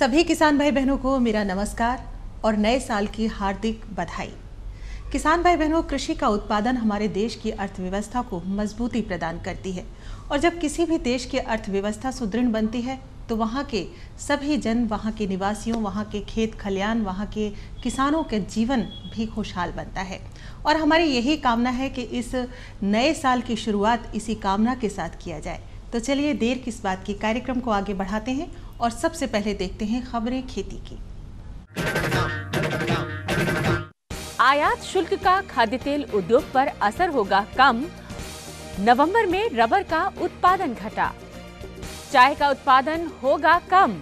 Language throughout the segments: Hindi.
सभी किसान भाई बहनों को मेरा नमस्कार और नए साल की हार्दिक बधाई। किसान भाई बहनों, कृषि का उत्पादन हमारे देश की अर्थव्यवस्था को मजबूती प्रदान करती है और जब किसी भी देश की अर्थव्यवस्था सुदृढ़ बनती है तो वहाँ के सभी जन, वहाँ के निवासियों, वहाँ के खेत खलियान, वहाँ के किसानों के जीवन भी खुशहाल बनता है। और हमारी यही कामना है कि इस नए साल की शुरुआत इसी कामना के साथ किया जाए। तो चलिए देर किस बात की, कार्यक्रम को आगे बढ़ाते हैं और सबसे पहले देखते हैं खबरें खेती की। आयात शुल्क का खाद्य तेल उद्योग पर असर होगा कम। नवंबर में रबर का उत्पादन घटा। चाय का उत्पादन होगा कम।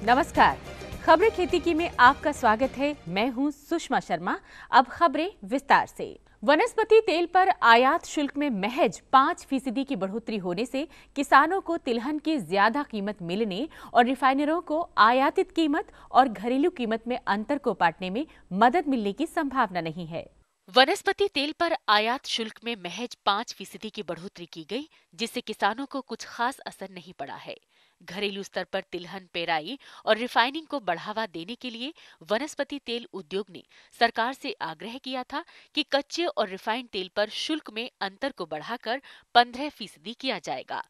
नमस्कार, खबरें खेती की में आपका स्वागत है। मैं हूं सुषमा शर्मा। अब खबरें विस्तार से। वनस्पति तेल पर आयात शुल्क में महज 5% की बढ़ोतरी होने से किसानों को तिलहन की ज्यादा कीमत मिलने और रिफाइनरों को आयातित कीमत और घरेलू कीमत में अंतर को पाटने में मदद मिलने की संभावना नहीं है। वनस्पति तेल पर आयात शुल्क में महज 5% की बढ़ोतरी की गई, जिससे किसानों को कुछ खास असर नहीं पड़ा है। घरेलू स्तर पर तिलहन पेराई और रिफाइनिंग को बढ़ावा देने के लिए वनस्पति तेल उद्योग ने सरकार से आग्रह किया था कि कच्चे और रिफाइंड तेल पर शुल्क में अंतर को बढ़ाकर 15% किया जाएगा।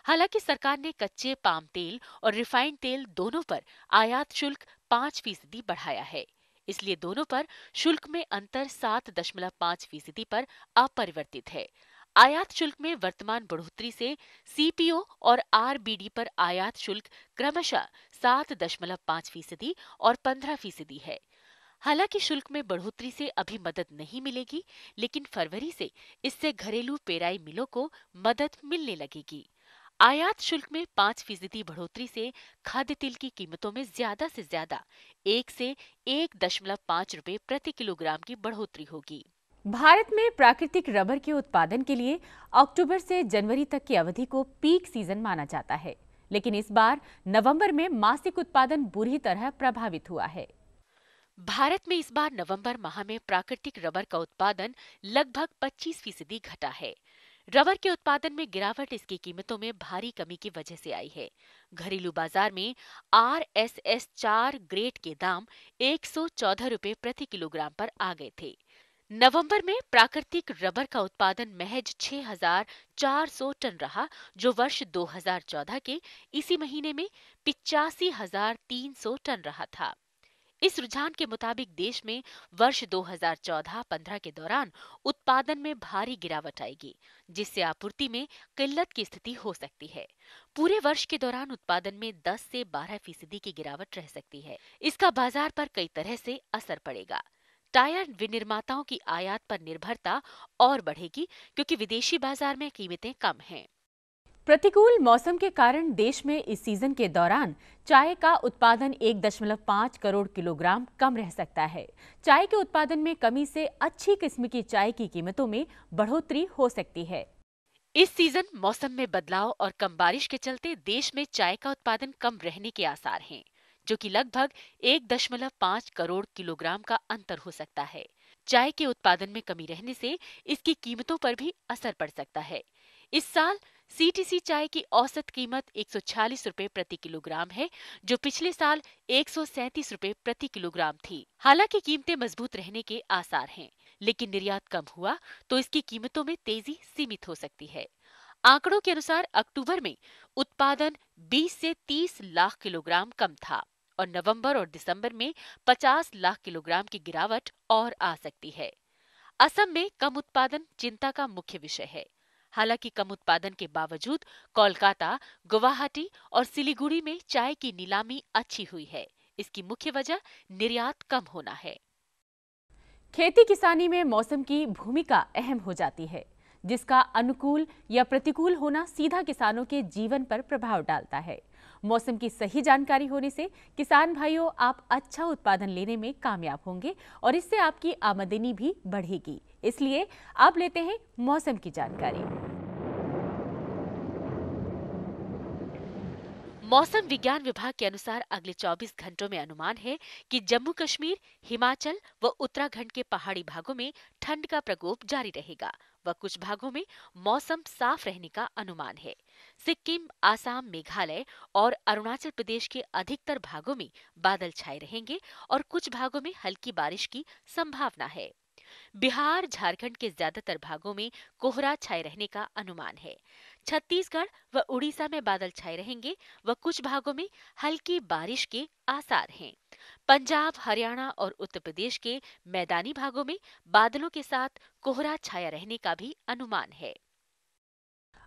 हालांकि सरकार ने कच्चे पाम तेल और रिफाइंड तेल दोनों पर आयात शुल्क 5% बढ़ाया है। इसलिए दोनों पर शुल्क में अंतर 7.5% पर अपरिवर्तित है। आयात शुल्क में वर्तमान बढ़ोतरी से सीपीओ और आरबीडी पर आयात शुल्क क्रमशः 7.5% और 15% है। हालांकि शुल्क में बढ़ोतरी से अभी मदद नहीं मिलेगी, लेकिन फरवरी से इससे घरेलू पेराई मिलों को मदद मिलने लगेगी। आयात शुल्क में 5% बढ़ोतरी से खाद्य तेल की कीमतों में ज्यादा से ज्यादा 1 से 1.5 रुपए प्रति किलोग्राम की बढ़ोतरी होगी। भारत में प्राकृतिक रबर के उत्पादन के लिए अक्टूबर से जनवरी तक की अवधि को पीक सीजन माना जाता है, लेकिन इस बार नवंबर में मासिक उत्पादन बुरी तरह प्रभावित हुआ है। भारत में इस बार नवंबर माह में प्राकृतिक रबर का उत्पादन लगभग 25% घटा है। रबर के उत्पादन में गिरावट इसकी कीमतों में भारी कमी की वजह से आई है। घरेलू बाजार में RSS 4 ग्रेड के दाम 114 रुपए प्रति किलोग्राम पर आ गए थे। नवंबर में प्राकृतिक रबर का उत्पादन महज 6,400 टन रहा, जो वर्ष 2014 के इसी महीने में 85,300 टन रहा था। इस रुझान के मुताबिक देश में वर्ष 2014-15 के दौरान उत्पादन में भारी गिरावट आएगी, जिससे आपूर्ति में किल्लत की स्थिति हो सकती है। पूरे वर्ष के दौरान उत्पादन में 10 से 12% की गिरावट रह सकती है। इसका बाजार पर कई तरह से असर पड़ेगा। टायर विनिर्माताओं की आयात पर निर्भरता और बढ़ेगी, क्योंकि विदेशी बाजार में कीमतें कम हैं। प्रतिकूल मौसम के कारण देश में इस सीजन के दौरान चाय का उत्पादन 1.5 करोड़ किलोग्राम कम रह सकता है। चाय के उत्पादन में कमी से अच्छी किस्म की चाय की कीमतों में बढ़ोतरी हो सकती है। इस सीजन मौसम में बदलाव और कम बारिश के चलते देश में चाय का उत्पादन कम रहने के आसार हैं, जो कि लगभग 1.5 करोड़ किलोग्राम का अंतर हो सकता है। चाय के उत्पादन में कमी रहने से इसकी कीमतों पर भी असर पड़ सकता है। इस साल सीटीसी चाय की औसत कीमत 146 रुपए प्रति किलोग्राम है, जो पिछले साल 137 रुपए प्रति किलोग्राम थी। हालांकि कीमतें मजबूत रहने के आसार हैं, लेकिन निर्यात कम हुआ तो इसकी कीमतों में तेजी सीमित हो सकती है। आंकड़ों के अनुसार अक्टूबर में उत्पादन 20 से 30 लाख किलोग्राम कम था और नवंबर और दिसंबर में 50 लाख किलोग्राम की गिरावट और आ सकती है। असम में कम उत्पादन चिंता का मुख्य विषय है। हालांकि कम उत्पादन के बावजूद कोलकाता, गुवाहाटी और सिलीगुड़ी में चाय की नीलामी अच्छी हुई है। इसकी मुख्य वजह निर्यात कम होना है। खेती किसानी में मौसम की भूमिका अहम हो जाती है, जिसका अनुकूल या प्रतिकूल होना सीधा किसानों के जीवन पर प्रभाव डालता है। मौसम की सही जानकारी होने से किसान भाइयों, आप अच्छा उत्पादन लेने में कामयाब होंगे और इससे आपकी आमदनी भी बढ़ेगी। इसलिए अब लेते हैं मौसम की जानकारी। मौसम विज्ञान विभाग के अनुसार अगले 24 घंटों में अनुमान है कि जम्मू कश्मीर, हिमाचल व उत्तराखंड के पहाड़ी भागों में ठंड का प्रकोप जारी रहेगा। व कुछ भागों में मौसम साफ रहने का अनुमान है। सिक्किम, आसाम, मेघालय और अरुणाचल प्रदेश के अधिकतर भागों में बादल छाए रहेंगे और कुछ भागों में हल्की बारिश की संभावना है। बिहार, झारखंड के ज्यादातर भागों में कोहरा छाए रहने का अनुमान है। छत्तीसगढ़ व उड़ीसा में बादल छाए रहेंगे व कुछ भागों में हल्की बारिश के आसार हैं। पंजाब, हरियाणा और उत्तर प्रदेश के मैदानी भागों में बादलों के साथ कोहरा छाया रहने का भी अनुमान है।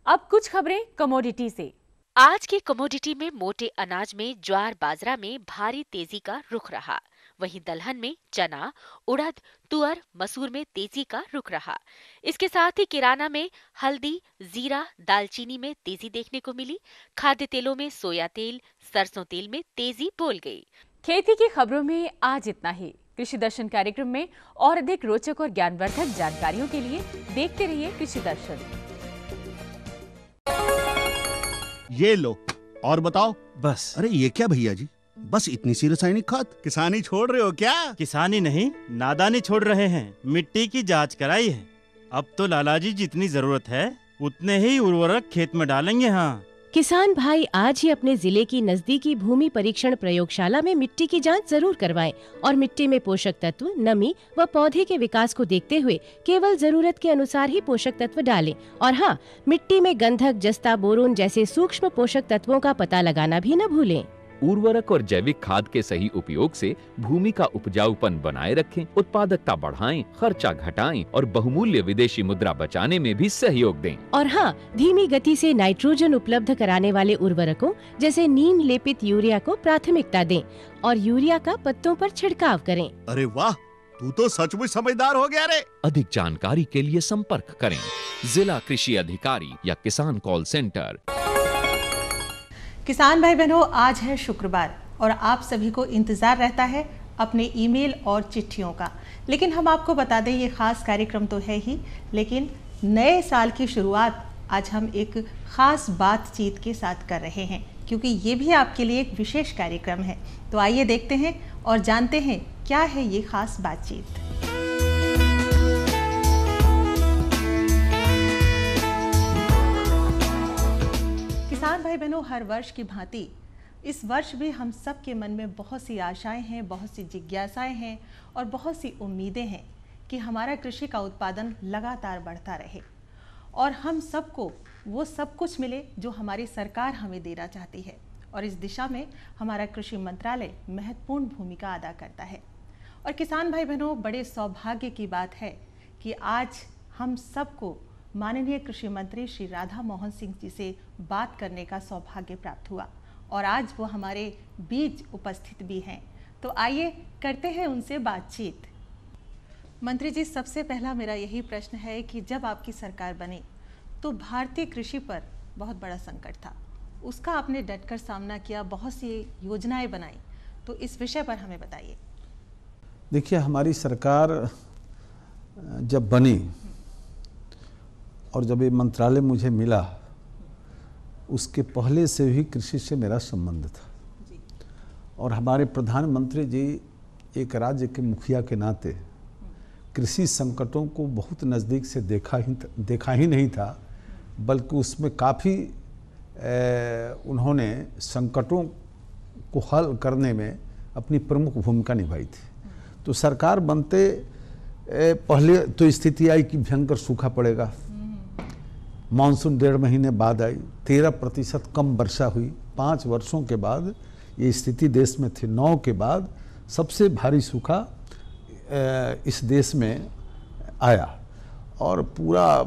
अब कुछ खबरें कमोडिटी से। आज की कमोडिटी में मोटे अनाज में ज्वार बाजरा में भारी तेजी का रुख रहा। वहीं दलहन में चना, उड़द, तुअर, मसूर में तेजी का रुख रहा। इसके साथ ही किराना में हल्दी, जीरा, दालचीनी में तेजी देखने को मिली। खाद्य तेलों में सोया तेल, सरसों तेल में तेजी बोल गई। खेती की खबरों में आज इतना ही। कृषि दर्शन कार्यक्रम में और अधिक रोचक और ज्ञानवर्धक जानकारियों के लिए देखते रहिए कृषि दर्शन। ये लो और बताओ। बस। अरे ये क्या भैया जी, बस इतनी सी रासायनिक खाद? किसानी छोड़ रहे हो क्या? किसानी नहीं, नादानी छोड़ रहे हैं। मिट्टी की जांच कराई है। अब तो लालाजी जितनी जरूरत है उतने ही उर्वरक खेत में डालेंगे। हाँ, किसान भाई आज ही अपने जिले की नजदीकी भूमि परीक्षण प्रयोगशाला में मिट्टी की जांच जरूर करवाएं और मिट्टी में पोषक तत्व, नमी व पौधे के विकास को देखते हुए केवल जरूरत के अनुसार ही पोषक तत्व डालें। और हाँ, मिट्टी में गंधक, जस्ता, बोरोन जैसे सूक्ष्म पोषक तत्वों का पता लगाना भी न भूलें। उर्वरक और जैविक खाद के सही उपयोग से भूमि का उपजाऊपन बनाए रखें, उत्पादकता बढ़ाएं, खर्चा घटाएं और बहुमूल्य विदेशी मुद्रा बचाने में भी सहयोग दें। और हाँ, धीमी गति से नाइट्रोजन उपलब्ध कराने वाले उर्वरकों जैसे नीम लेपित यूरिया को प्राथमिकता दें और यूरिया का पत्तों पर छिड़काव करें। अरे वाह, तू तो सचमुच समझदार हो गया रे। अधिक जानकारी के लिए संपर्क करें जिला कृषि अधिकारी या किसान कॉल सेंटर। किसान भाई बहनों, आज है शुक्रवार और आप सभी को इंतजार रहता है अपने ईमेल और चिट्ठियों का। लेकिन हम आपको बता दें, ये खास कार्यक्रम तो है ही, लेकिन नए साल की शुरुआत आज हम एक खास बातचीत के साथ कर रहे हैं, क्योंकि ये भी आपके लिए एक विशेष कार्यक्रम है। तो आइए देखते हैं और जानते हैं क्या है ये खास बातचीत। किसान भाई बहनों, हर वर्ष की भांति इस वर्ष भी हम सब के मन में बहुत सी आशाएं हैं, बहुत सी जिज्ञासाएं हैं और बहुत सी उम्मीदें हैं कि हमारा कृषि का उत्पादन लगातार बढ़ता रहे और हम सबको वो सब कुछ मिले जो हमारी सरकार हमें देना चाहती है। और इस दिशा में हमारा कृषि मंत्रालय महत्वपूर्ण भूमिका अदा करता है। और किसान भाई बहनों, बड़े सौभाग्य की बात है कि आज हम सबको माननीय कृषि मंत्री श्री राधा मोहन सिंह जी से बात करने का सौभाग्य प्राप्त हुआ और आज वो हमारे बीच उपस्थित भी हैं। तो आइए करते हैं उनसे बातचीत। मंत्री जी, सबसे पहला मेरा यही प्रश्न है कि जब आपकी सरकार बनी तो भारतीय कृषि पर बहुत बड़ा संकट था, उसका आपने डटकर सामना किया, बहुत सी योजनाएं बनाई, तो इस विषय पर हमें बताइए। देखिए, हमारी सरकार जब बनी और जब ये मंत्रालय मुझे मिला, उसके पहले से भी कृषि से मेरा संबंध था जी। और हमारे प्रधानमंत्री जी एक राज्य के मुखिया के नाते कृषि संकटों को बहुत नज़दीक से देखा ही नहीं था, बल्कि उसमें काफ़ी उन्होंने संकटों को हल करने में अपनी प्रमुख भूमिका निभाई थी। तो सरकार बनते पहले तो स्थिति आई कि भयंकर सूखा पड़ेगा। मानसून 1.5 महीने बाद आई, 13% कम वर्षा हुई। 5 वर्षों के बाद ये स्थिति देश में थी। 9 के बाद सबसे भारी सूखा इस देश में आया और पूरा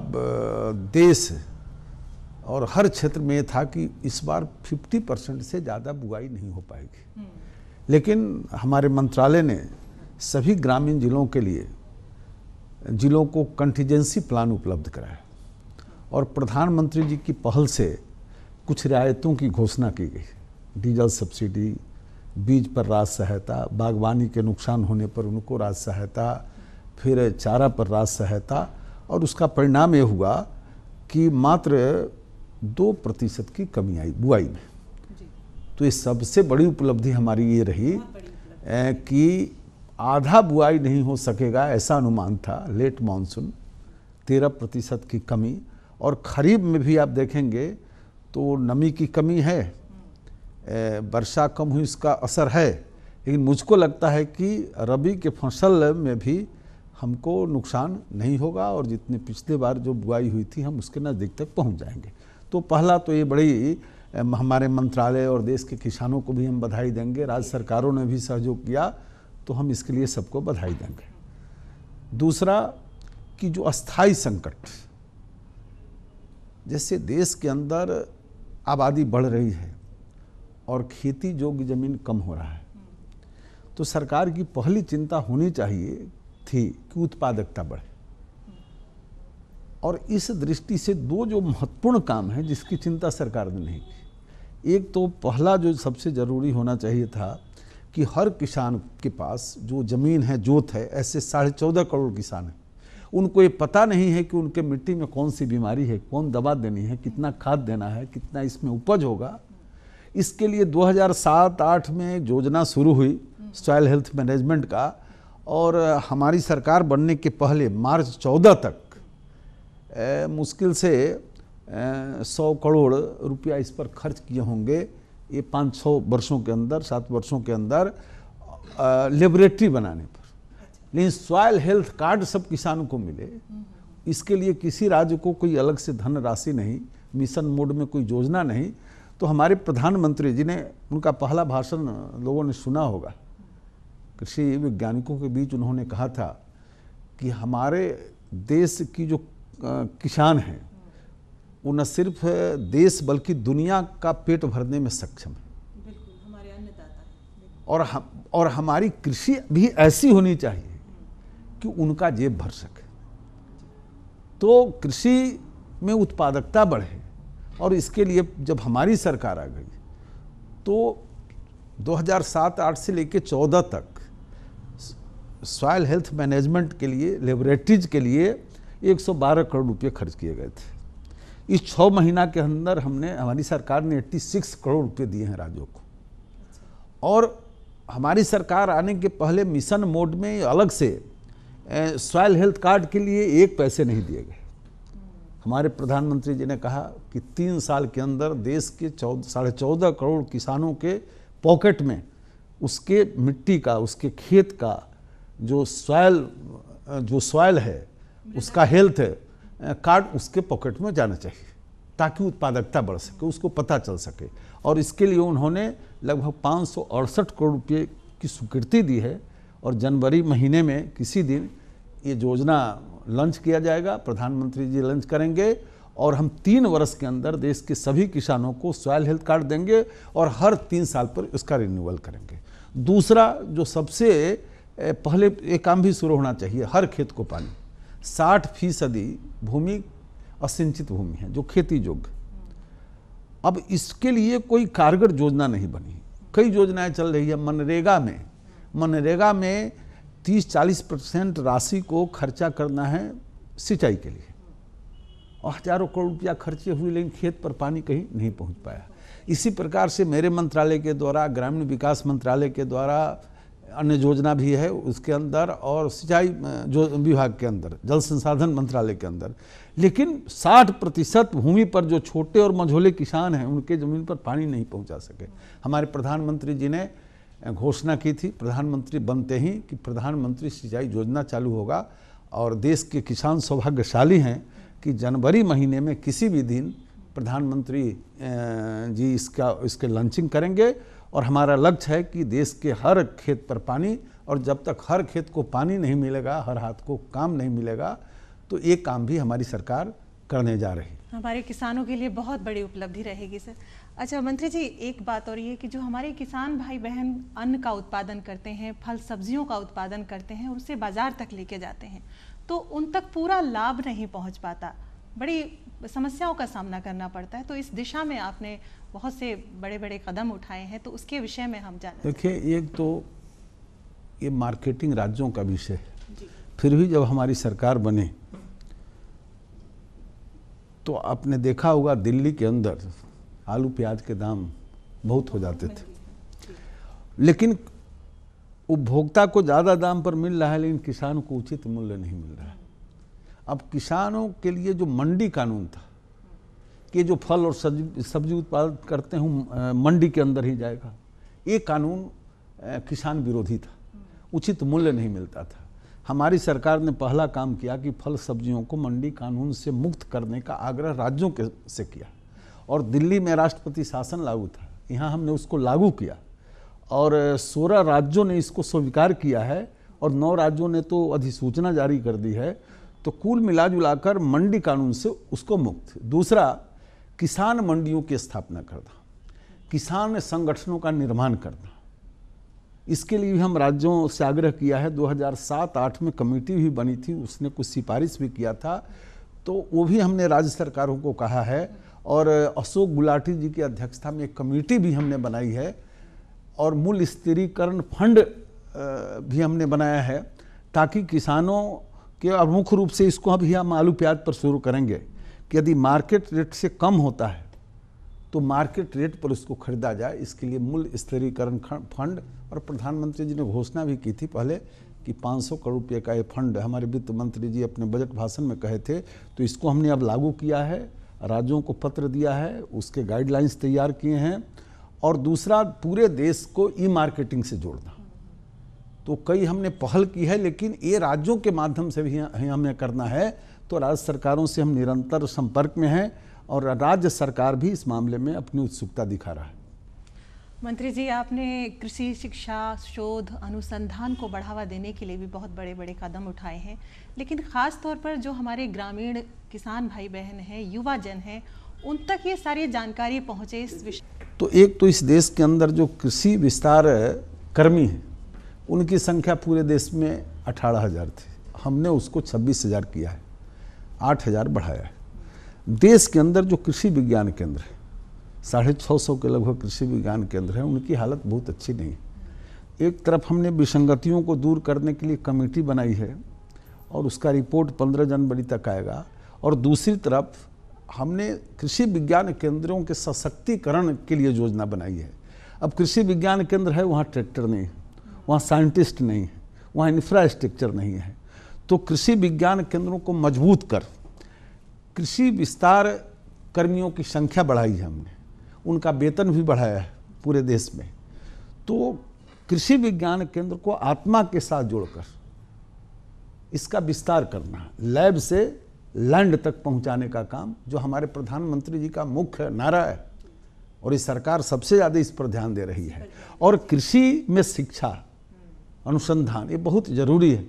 देश और हर क्षेत्र में ये था कि इस बार 50% से ज़्यादा बुआई नहीं हो पाएगी। लेकिन हमारे मंत्रालय ने सभी ग्रामीण जिलों के लिए जिलों को कंटीजेंसी प्लान उपलब्ध कराया और प्रधानमंत्री जी की पहल से कुछ रियायतों की घोषणा की गई। डीजल सब्सिडी, बीज पर राज सहायता, बागवानी के नुकसान होने पर उनको राज सहायता, फिर चारा पर राज सहायता। और उसका परिणाम ये हुआ कि मात्र 2% की कमी आई बुआई में। तो ये सबसे बड़ी उपलब्धि हमारी ये रही कि आधा बुआई नहीं हो सकेगा, ऐसा अनुमान था। लेट मानसून 13% की कमी, और खरीफ में भी आप देखेंगे तो नमी की कमी है, वर्षा कम हुई इसका असर है, लेकिन मुझको लगता है कि रबी के फसल में भी हमको नुकसान नहीं होगा और जितने पिछले बार जो बुआई हुई थी हम उसके नज़दीक तक पहुंच जाएंगे। तो पहला तो ये बड़ी हमारे मंत्रालय और देश के किसानों को भी हम बधाई देंगे, राज्य सरकारों ने भी सहयोग किया तो हम इसके लिए सबको बधाई देंगे। दूसरा कि जो अस्थाई संकट, जैसे देश के अंदर आबादी बढ़ रही है और खेती योग्य जमीन कम हो रहा है, तो सरकार की पहली चिंता होनी चाहिए थी कि उत्पादकता बढ़े, और इस दृष्टि से दो जो महत्वपूर्ण काम है जिसकी चिंता सरकार ने नहीं की। एक तो पहला जो सबसे ज़रूरी होना चाहिए था कि हर किसान के पास जो ज़मीन है, जोत है, ऐसे 14.5 करोड़ किसान हैं, उनको ये पता नहीं है कि उनके मिट्टी में कौन सी बीमारी है, कौन दवा देनी है, कितना खाद देना है, कितना इसमें उपज होगा। इसके लिए 2007-8 में योजना शुरू हुई सॉइल हेल्थ मैनेजमेंट का, और हमारी सरकार बनने के पहले मार्च 14 तक मुश्किल से 100 करोड़ रुपया इस पर खर्च किए होंगे। ये 500 वर्षों के अंदर, 7 वर्षों के अंदर लेबोरेटरी बनाने पर। लेकिन सॉइल हेल्थ कार्ड सब किसानों को मिले, इसके लिए किसी राज्य को कोई अलग से धन राशि नहीं, मिशन मोड में कोई योजना नहीं। तो हमारे प्रधानमंत्री जी ने, उनका पहला भाषण लोगों ने सुना होगा, कृषि वैज्ञानिकों के बीच उन्होंने कहा था कि हमारे देश की जो किसान हैं वो न सिर्फ देश बल्कि दुनिया का पेट भरने में सक्षम है। बिल्कुल, हमारे अन्नदाता हैं। और हमारी कृषि भी ऐसी होनी चाहिए कि उनका जेब भर सके, तो कृषि में उत्पादकता बढ़े। और इसके लिए जब हमारी सरकार आ गई तो 2007-8 से लेकर 14 तक सॉइल हेल्थ मैनेजमेंट के लिए, लेबोरेटरीज के लिए 112 करोड़ रुपये खर्च किए गए थे। इस 6 महीना के अंदर हमारी सरकार ने 86 करोड़ रुपये दिए हैं राज्यों को। और हमारी सरकार आने के पहले मिशन मोड में अलग से सॉइल हेल्थ कार्ड के लिए 1 पैसे नहीं दिए गए। हमारे प्रधानमंत्री जी ने कहा कि 3 साल के अंदर देश के 14.5 करोड़ किसानों के पॉकेट में उसके मिट्टी का, उसके खेत का जो सॉइल है, उसका हेल्थ कार्ड उसके पॉकेट में जाना चाहिए, ताकि उत्पादकता बढ़ सके, उसको पता चल सके। और इसके लिए उन्होंने लगभग 568 करोड़ रुपये की स्वीकृति दी है। और जनवरी महीने में किसी दिन ये योजना लॉन्च किया जाएगा, प्रधानमंत्री जी लॉन्च करेंगे, और हम 3 वर्ष के अंदर देश के सभी किसानों को सॉइल हेल्थ कार्ड देंगे और हर 3 साल पर उसका रिन्यूअल करेंगे। दूसरा जो सबसे पहले एक काम भी शुरू होना चाहिए, हर खेत को पानी। 60% भूमि असिंचित भूमि है जो खेती योग्य। अब इसके लिए कोई कारगर योजना नहीं बनी। कई योजनाएं चल रही है। मनरेगा में 30-40% राशि को खर्चा करना है सिंचाई के लिए, और हजारों करोड़ रुपया खर्चे हुए, लेकिन खेत पर पानी कहीं नहीं पहुंच पाया। इसी प्रकार से मेरे मंत्रालय के द्वारा, ग्रामीण विकास मंत्रालय के द्वारा अन्य योजना भी है उसके अंदर, और सिंचाई जो विभाग के अंदर, जल संसाधन मंत्रालय के अंदर। लेकिन 60% भूमि पर जो छोटे और मझोले किसान हैं उनके ज़मीन पर पानी नहीं पहुंचा सके। हमारे प्रधानमंत्री जी ने घोषणा की थी प्रधानमंत्री बनते ही कि प्रधानमंत्री सिंचाई योजना चालू होगा, और देश के किसान सौभाग्यशाली हैं कि जनवरी महीने में किसी भी दिन प्रधानमंत्री जी इसके लॉन्चिंग करेंगे। और हमारा लक्ष्य है कि देश के हर खेत पर पानी, और जब तक हर खेत को पानी नहीं मिलेगा, हर हाथ को काम नहीं मिलेगा, तो ये काम भी हमारी सरकार करने जा रही है। हमारे किसानों के लिए बहुत बड़ी उपलब्धि रहेगी सर। अच्छा मंत्री जी, एक बात और ये कि जो हमारे किसान भाई बहन अन्न का उत्पादन करते हैं, फल सब्जियों का उत्पादन करते हैं, उसे बाजार तक लेके जाते हैं, तो उन तक पूरा लाभ नहीं पहुंच पाता, बड़ी समस्याओं का सामना करना पड़ता है। तो इस दिशा में आपने बहुत से बड़े बड़े कदम उठाए हैं, तो उसके विषय में हम जानते हैं। देखिए, एक तो ये मार्केटिंग राज्यों का विषय है। फिर भी जब हमारी सरकार बने तो आपने देखा होगा दिल्ली के अंदर आलू प्याज के दाम बहुत हो जाते थे, लेकिन उपभोक्ता को ज़्यादा दाम पर मिल रहा है, लेकिन किसान को उचित मूल्य नहीं मिल रहा है। अब किसानों के लिए जो मंडी कानून था कि जो फल और सब्जी उत्पादन करते हैं मंडी के अंदर ही जाएगा, ये कानून किसान विरोधी था, उचित मूल्य नहीं मिलता था। हमारी सरकार ने पहला काम किया कि फल सब्जियों को मंडी कानून से मुक्त करने का आग्रह राज्यों के से किया, और दिल्ली में राष्ट्रपति शासन लागू था, यहाँ हमने उसको लागू किया और 16 राज्यों ने इसको स्वीकार किया है और 9 राज्यों ने तो अधिसूचना जारी कर दी है। तो कुल मिलाजुलाकर मंडी कानून से उसको मुक्त। दूसरा, किसान मंडियों की स्थापना करना, किसान संगठनों का निर्माण करना, इसके लिए भी हम राज्यों से आग्रह किया है। 2007-8 में कमेटी भी बनी थी, उसने कुछ सिफारिश भी किया था, तो वो भी हमने राज्य सरकारों को कहा है। और अशोक गुलाटी जी की अध्यक्षता में एक कमेटी भी हमने बनाई है और मूल्य स्थिरीकरण फंड भी हमने बनाया है, ताकि किसानों के, और मुख्य रूप से इसको अभी हम आलू प्याज पर शुरू करेंगे कि यदि मार्केट रेट से कम होता है तो मार्केट रेट पर उसको खरीदा जाए। इसके लिए मूल्य स्थिरीकरण फंड, और प्रधानमंत्री जी ने घोषणा भी की थी पहले कि 500 करोड़ रुपये का ये फंड, हमारे वित्त मंत्री जी अपने बजट भाषण में कहे थे, तो इसको हमने अब लागू किया है, राज्यों को पत्र दिया है, उसके गाइडलाइंस तैयार किए हैं। और दूसरा, पूरे देश को ई मार्केटिंग से जोड़ना, तो कई हमने पहल की है, लेकिन ये राज्यों के माध्यम से भी हमें करना है। तो राज्य सरकारों से हम निरंतर संपर्क में हैं और राज्य सरकार भी इस मामले में अपनी उत्सुकता दिखा रहा है। मंत्री जी, आपने कृषि शिक्षा, शोध, अनुसंधान को बढ़ावा देने के लिए भी बहुत बड़े बड़े कदम उठाए हैं, लेकिन ख़ास तौर पर जो हमारे ग्रामीण किसान भाई बहन हैं, युवा जन हैं, उन तक ये सारी जानकारी पहुँचे इस विषय। तो एक तो इस देश के अंदर जो कृषि विस्तार कर्मी हैं, उनकी संख्या पूरे देश में 18,000 थी, हमने उसको 26,000 किया है, 8,000 बढ़ाया है। देश के अंदर जो कृषि विज्ञान केंद्र है, 650 के लगभग कृषि विज्ञान केंद्र हैं, उनकी हालत बहुत अच्छी नहीं है। एक तरफ हमने विसंगतियों को दूर करने के लिए कमेटी बनाई है और उसका रिपोर्ट 15 जनवरी तक आएगा, और दूसरी तरफ हमने कृषि विज्ञान केंद्रों के सशक्तिकरण के लिए योजना बनाई है। अब कृषि विज्ञान केंद्र है, वहाँ ट्रैक्टर नहीं है, वहाँ साइंटिस्ट नहीं है, वहाँ इंफ्रास्ट्रक्चर नहीं है। तो कृषि विज्ञान केंद्रों को मजबूत कर कृषि विस्तार कर्मियों की संख्या बढ़ाई है हमने, उनका वेतन भी बढ़ाया है पूरे देश में। तो कृषि विज्ञान केंद्र को आत्मा के साथ जोड़कर इसका विस्तार करना, लैब से लैंड तक पहुंचाने का काम, जो हमारे प्रधानमंत्री जी का मुख्य नारा है, और इस सरकार सबसे ज़्यादा इस पर ध्यान दे रही है। और कृषि में शिक्षा, अनुसंधान, ये बहुत ज़रूरी है।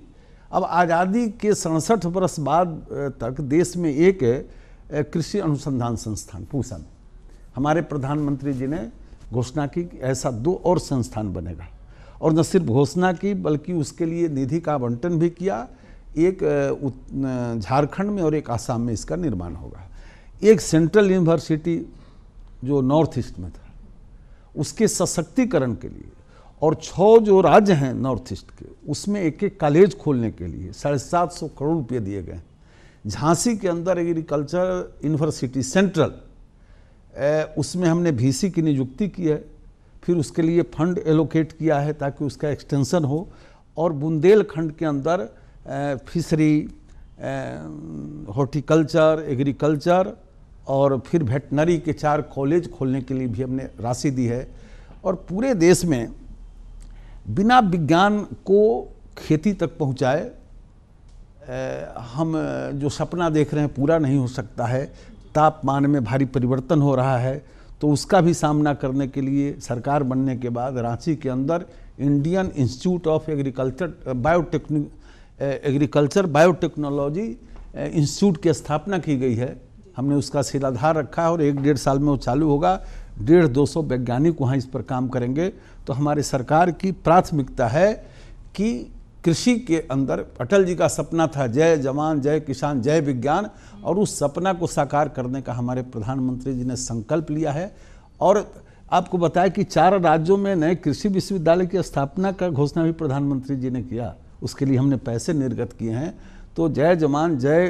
अब आज़ादी के 67 वर्ष बाद तक देश में एक कृषि अनुसंधान संस्थान पूसा में, हमारे प्रधानमंत्री जी ने घोषणा की कि ऐसा 2 और संस्थान बनेगा, और न सिर्फ घोषणा की बल्कि उसके लिए निधि का आवंटन भी किया। एक झारखंड में और एक आसाम में इसका निर्माण होगा। एक सेंट्रल यूनिवर्सिटी जो नॉर्थ ईस्ट में था, उसके सशक्तिकरण के लिए, और 6 जो राज्य हैं नॉर्थ ईस्ट के, उसमें एक एक कॉलेज खोलने के लिए 750 करोड़ रुपये दिए गए। झांसी के अंदर एग्रीकल्चर यूनिवर्सिटी सेंट्रल, उसमें हमने VC की नियुक्ति की है, फिर उसके लिए फंड एलोकेट किया है ताकि उसका एक्सटेंशन हो। और बुंदेलखंड के अंदर फिशरी, हॉर्टिकल्चर, एग्रीकल्चर और फिर वेटनरी के 4 कॉलेज खोलने के लिए भी हमने राशि दी है। और पूरे देश में बिना विज्ञान को खेती तक पहुंचाए हम जो सपना देख रहे हैं पूरा नहीं हो सकता है। तापमान में भारी परिवर्तन हो रहा है, तो उसका भी सामना करने के लिए सरकार बनने के बाद रांची के अंदर Indian institute of agriculture biotechnology institute की स्थापना की गई है। हमने उसका शिलाधार रखा है और 1-1.5 साल में वो चालू होगा। 150-200 वैज्ञानिक वहाँ इस पर काम करेंगे। तो हमारी सरकार की प्राथमिकता है कि कृषि के अंदर अटल जी का सपना था जय जवान जय किसान जय विज्ञान, और उस सपना को साकार करने का हमारे प्रधानमंत्री जी ने संकल्प लिया है। और आपको बताया कि 4 राज्यों में नए कृषि विश्वविद्यालय की स्थापना का घोषणा भी प्रधानमंत्री जी ने किया, उसके लिए हमने पैसे निर्गत किए हैं। तो जय जवान जय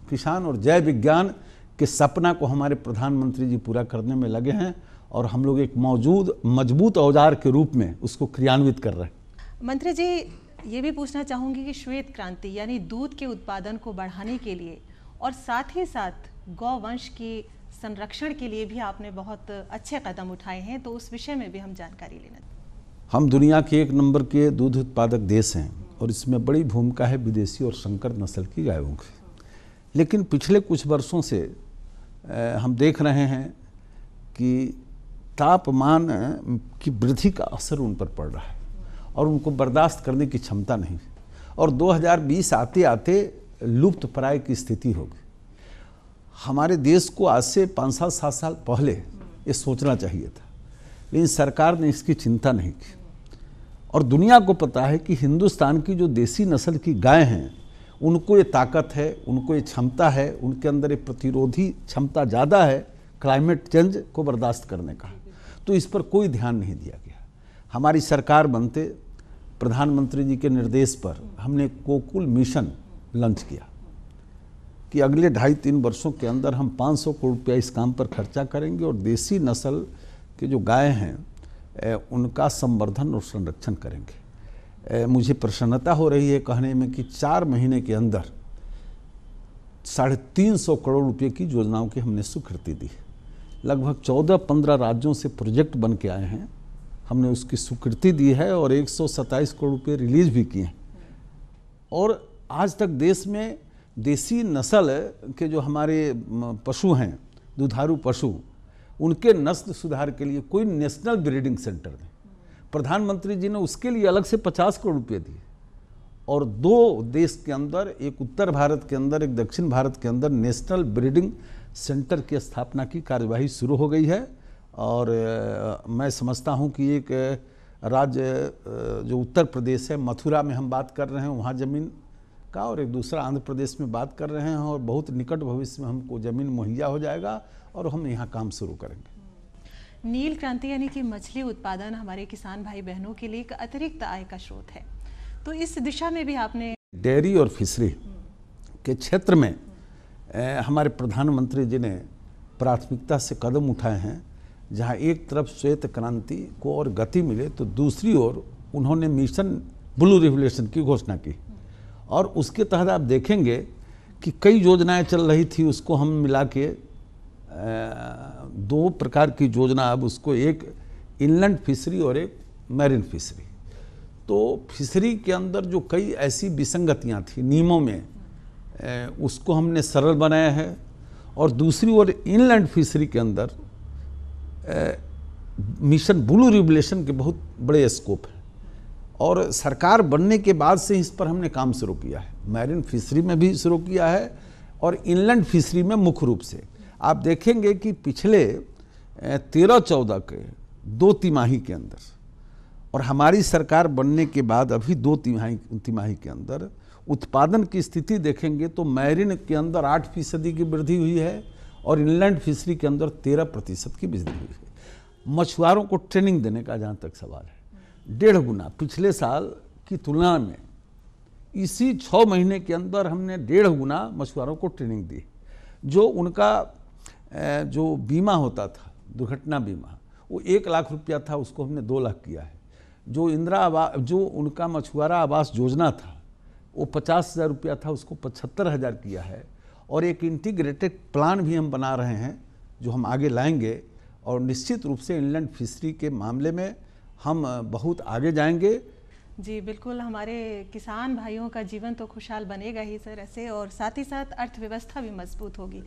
किसान और जय विज्ञान के सपना को हमारे प्रधानमंत्री जी पूरा करने में लगे हैं, और हम लोग एक मजबूत औजार के रूप में उसको क्रियान्वित कर रहे हैं। मंत्री जी, ये भी पूछना चाहूँगी कि श्वेत क्रांति यानी दूध के उत्पादन को बढ़ाने के लिए और साथ ही साथ गौवंश की संरक्षण के लिए भी आपने बहुत अच्छे कदम उठाए हैं, तो उस विषय में भी हम जानकारी लेना। हम दुनिया के 1 नंबर के दूध उत्पादक देश हैं और इसमें बड़ी भूमिका है विदेशी और संकर नस्ल की गायों की। लेकिन पिछले कुछ वर्षों से हम देख रहे हैं कि तापमान की वृद्धि का असर उन पर पड़ रहा है और उनको बर्दाश्त करने की क्षमता नहीं, और 2020 आते आते लुप्त प्राय की स्थिति होगी। हमारे देश को आज से 5-7 साल पहले ये सोचना चाहिए था, लेकिन सरकार ने इसकी चिंता नहीं की। और दुनिया को पता है कि हिंदुस्तान की जो देसी नस्ल की गाय हैं उनको ये ताकत है, उनको ये क्षमता है, उनके अंदर ये प्रतिरोधी क्षमता ज़्यादा है क्लाइमेट चेंज को बर्दाश्त करने का। तो इस पर कोई ध्यान नहीं दिया गया। हमारी सरकार बनते प्रधानमंत्री जी के निर्देश पर हमने गोकुल मिशन लॉन्च किया कि अगले 2.5-3 वर्षों के अंदर हम 500 करोड़ रुपया इस काम पर खर्चा करेंगे और देसी नस्ल के जो गाय हैं उनका संवर्धन और संरक्षण करेंगे। मुझे प्रसन्नता हो रही है कहने में कि 4 महीने के अंदर 350 करोड़ रुपये की योजनाओं की हमने स्वीकृति दी है। लगभग 14-15 राज्यों से प्रोजेक्ट बन के आए हैं, हमने उसकी स्वीकृति दी है और 127 करोड़ रुपये रिलीज भी किए हैं। और आज तक देश में देसी नस्ल के जो हमारे पशु हैं, दुधारू पशु, उनके नस्ल सुधार के लिए कोई नेशनल ब्रीडिंग सेंटर नहीं। प्रधानमंत्री जी ने उसके लिए अलग से 50 करोड़ रुपये दिए और 2 देश के अंदर, एक उत्तर भारत के अंदर, एक दक्षिण भारत के अंदर नेशनल ब्रीडिंग सेंटर की स्थापना की कार्यवाही शुरू हो गई है। और मैं समझता हूं कि एक राज्य जो उत्तर प्रदेश है, मथुरा में हम बात कर रहे हैं वहाँ ज़मीन का, और एक दूसरा आंध्र प्रदेश में बात कर रहे हैं, और बहुत निकट भविष्य में हमको ज़मीन मुहैया हो जाएगा और हम यहाँ काम शुरू करेंगे। नील क्रांति यानी कि मछली उत्पादन हमारे किसान भाई बहनों के लिए एक अतिरिक्त आय का स्रोत है, तो इस दिशा में भी आपने डेयरी और फिशरी के क्षेत्र में हमारे प्रधानमंत्री जी ने प्राथमिकता से कदम उठाए हैं। जहां एक तरफ श्वेत क्रांति को और गति मिले तो दूसरी ओर उन्होंने मिशन ब्लू रेवोल्यूशन की घोषणा की, और उसके तहत आप देखेंगे कि कई योजनाएं चल रही थी, उसको हम मिला के 2 प्रकार की योजना, अब उसको एक इनलैंड फिशरी और एक मैरीन फिशरी। तो फिशरी के अंदर जो कई ऐसी विसंगतियां थी नियमों में, उसको हमने सरल बनाया है, और दूसरी ओर इनलैंड फिशरी के अंदर मिशन ब्लू रेवोल्यूशन के बहुत बड़े स्कोप हैं, और सरकार बनने के बाद से इस पर हमने काम शुरू किया है। मैरीन फिशरी में भी शुरू किया है और इनलैंड फिशरी में मुख्य रूप से आप देखेंगे कि पिछले 13-14 के 2 तिमाही के अंदर, और हमारी सरकार बनने के बाद अभी 2 तिमाही के अंदर उत्पादन की स्थिति देखेंगे तो मैरीन के अंदर 8% की वृद्धि हुई है और इनलैंड फिशरी के अंदर 13% की वृद्धि हुई है। मछुआरों को ट्रेनिंग देने का जहाँ तक सवाल है, 1.5 गुना पिछले साल की तुलना में इसी 6 महीने के अंदर हमने 1.5 गुना मछुआरों को ट्रेनिंग दी। जो उनका जो बीमा होता था, दुर्घटना बीमा, वो 1 लाख रुपया था, उसको हमने 2 लाख किया है। जो इंदिरा आवास, जो उनका मछुआरा आवास योजना था, वो 50,000 रुपया था, उसको 75,000 किया है। और एक इंटीग्रेटेड प्लान भी हम बना रहे हैं जो हम आगे लाएंगे, और निश्चित रूप से इनलैंड फिशरी के मामले में हम बहुत आगे जाएंगे। जी बिल्कुल, हमारे किसान भाइयों का जीवन तो खुशहाल बनेगा ही सर ऐसे, और साथ ही साथ अर्थव्यवस्था भी मजबूत होगी।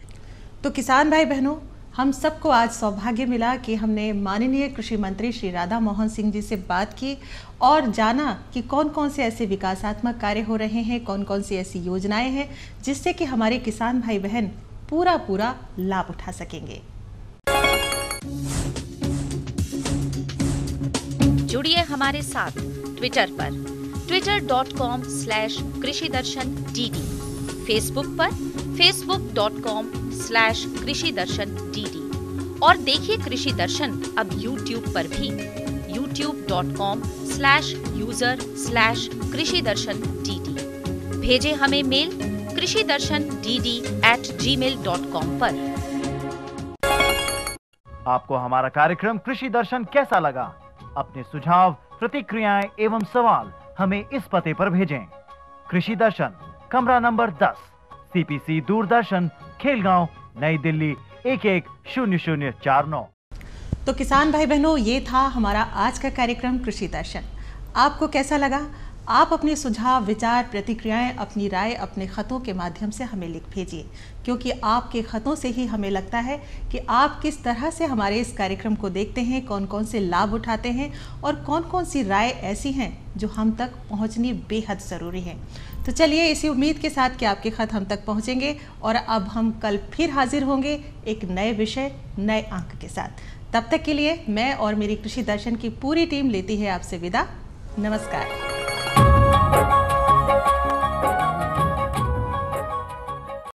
तो किसान भाई बहनों, हम सबको आज सौभाग्य मिला कि हमने माननीय कृषि मंत्री श्री राधा मोहन सिंह जी से बात की और जाना कि कौन कौन से ऐसे विकासात्मक कार्य हो रहे हैं, कौन कौन सी ऐसी योजनाएं हैं जिससे कि हमारे किसान भाई बहन पूरा लाभ उठा सकेंगे। जुड़िए हमारे साथ ट्विटर पर twitter.com/कृषि दर्शन DD, फेसबुक पर facebook.com/कृषि दर्शन DD, और देखिए कृषि दर्शन अब YouTube पर भी youtube.com/user/कृषि दर्शन DD। भेजे हमें मेल कृषि दर्शन DD@gmail.com पर। आपको हमारा कार्यक्रम कृषि दर्शन कैसा लगा? अपने सुझाव, प्रतिक्रियाएं एवं सवाल हमें इस पते पर भेजें। कृषि दर्शन, कमरा नंबर 10, CPC दूरदर्शन, खेलगांव, नई दिल्ली 110049। तो किसान भाई बहनों, ये था हमारा आज का कार्यक्रम कृषि दर्शन। आपको कैसा लगा? आप अपने सुझाव, विचार, प्रतिक्रियाएं, अपनी राय अपने खतों के माध्यम से हमें लिख भेजिए, क्योंकि आपके खतों से ही हमें लगता है कि आप किस तरह से हमारे इस कार्यक्रम को देखते हैं, कौन कौन से लाभ उठाते हैं और कौन कौन सी राय ऐसी हैं जो हम तक पहुंचनी बेहद ज़रूरी है। तो चलिए, इसी उम्मीद के साथ कि आपके खत हम तक पहुंचेंगे और अब हम कल फिर हाजिर होंगे एक नए विषय, नए अंक के साथ। तब तक के लिए मैं और मेरी कृषि दर्शन की पूरी टीम लेती है आपसे विदा। नमस्कार।